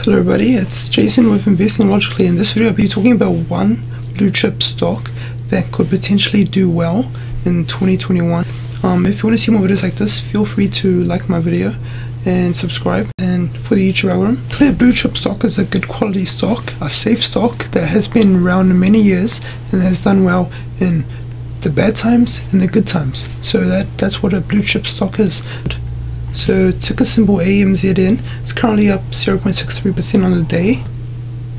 Hello everybody, it's Jason with Investing Logically. In this video I'll be talking about one blue chip stock that could potentially do well in 2021. If you want to see more videos like this, feel free to like my video and subscribe. And for the YouTube algorithm, clear blue chip stock is a good quality stock, a safe stock that has been around many years and has done well in the bad times and the good times. So that's what a blue chip stock is. So ticker symbol AMZN. It's currently up 0.63% on the day.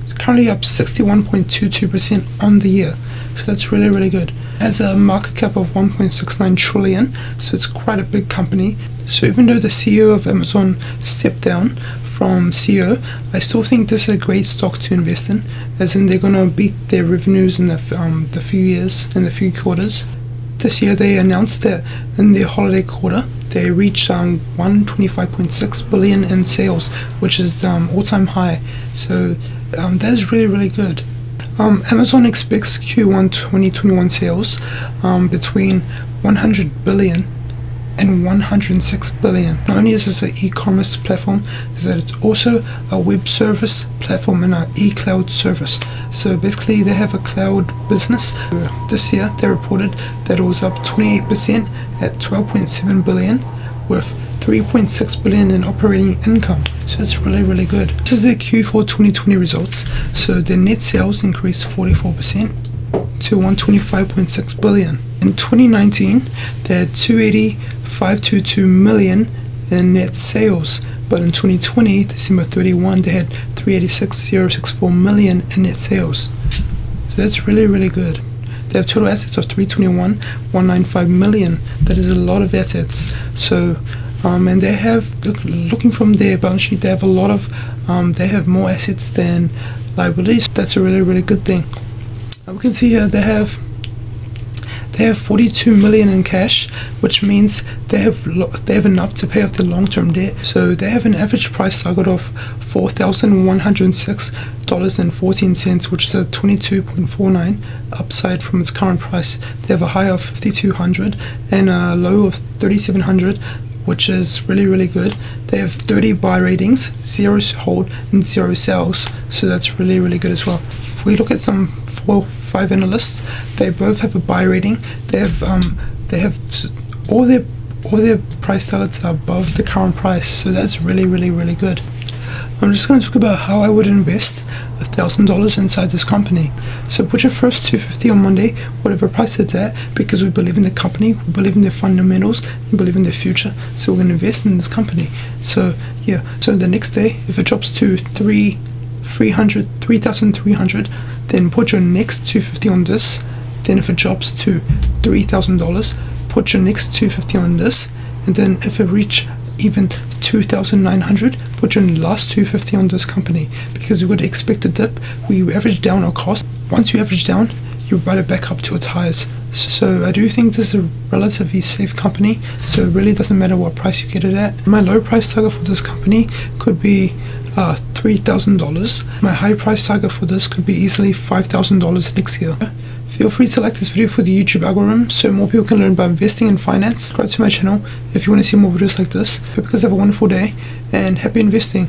It's currently up 61.22% on the year. So that's really good. It has a market cap of 1.69 trillion. So it's quite a big company. So even though the CEO of Amazon stepped down from CEO, I still think this is a great stock to invest in, as in they're gonna beat their revenues in the few years and the few quarters. This year they announced that in their holiday quarter they reached 125.6 billion in sales, which is all-time high. So that is really good. Amazon expects Q1 2021 sales between 100 billion and 106 billion. Not only is this an e-commerce platform, is that it's also a web service platform and an e-cloud service. So basically they have a cloud business. This year they reported that it was up 28% at 12.7 billion with 3.6 billion in operating income. So it's really good. This is their Q4 2020 results. So their net sales increased 44% to 125.6 billion. In 2019 they had 285.22 million in net sales, but in 2020, December 31, they had 386.064 million in net sales. So that's really good. They have total assets of 321.195 million. That is a lot of assets. So and they have, looking from their balance sheet, they have a lot of they have more assets than liabilities. That's a really good thing. We can see here they have 42 million in cash, which means they have enough to pay off their long-term debt. So they have an average price target of $4,106.14, which is a 22.49 upside from its current price. They have a high of 5,200 and a low of 3,700, which is really good. They have 30 buy ratings, 0 hold and 0 sales. So that's really good as well. If we look at some 4-5 analysts, they both have a buy rating. They have all their price targets are above the current price. So that's really good. I'm just going to talk about how I would invest $1,000 inside this company. So put your first $250 on Monday, whatever price it's at, because we believe in the company, we believe in their fundamentals, we believe in their future. So we're going to invest in this company. So yeah, so the next day, if it drops to 3,300, then put your next $250 on this. Then if it drops to $3,000, put your next $250 on this. And then if it reach even 2,900, put your last $250 on this company, because we would expect a dip. We average down our cost. Once you average down, you ride it back up to its highs. So I do think this is a relatively safe company, so it really doesn't matter what price you get it at. My low price target for this company could be $3,000. My high price target for this could be easily $5,000 next year. Feel free to like this video for the YouTube algorithm so more people can learn about investing in finance. Subscribe to my channel if you want to see more videos like this. Hope you guys have a wonderful day and happy investing.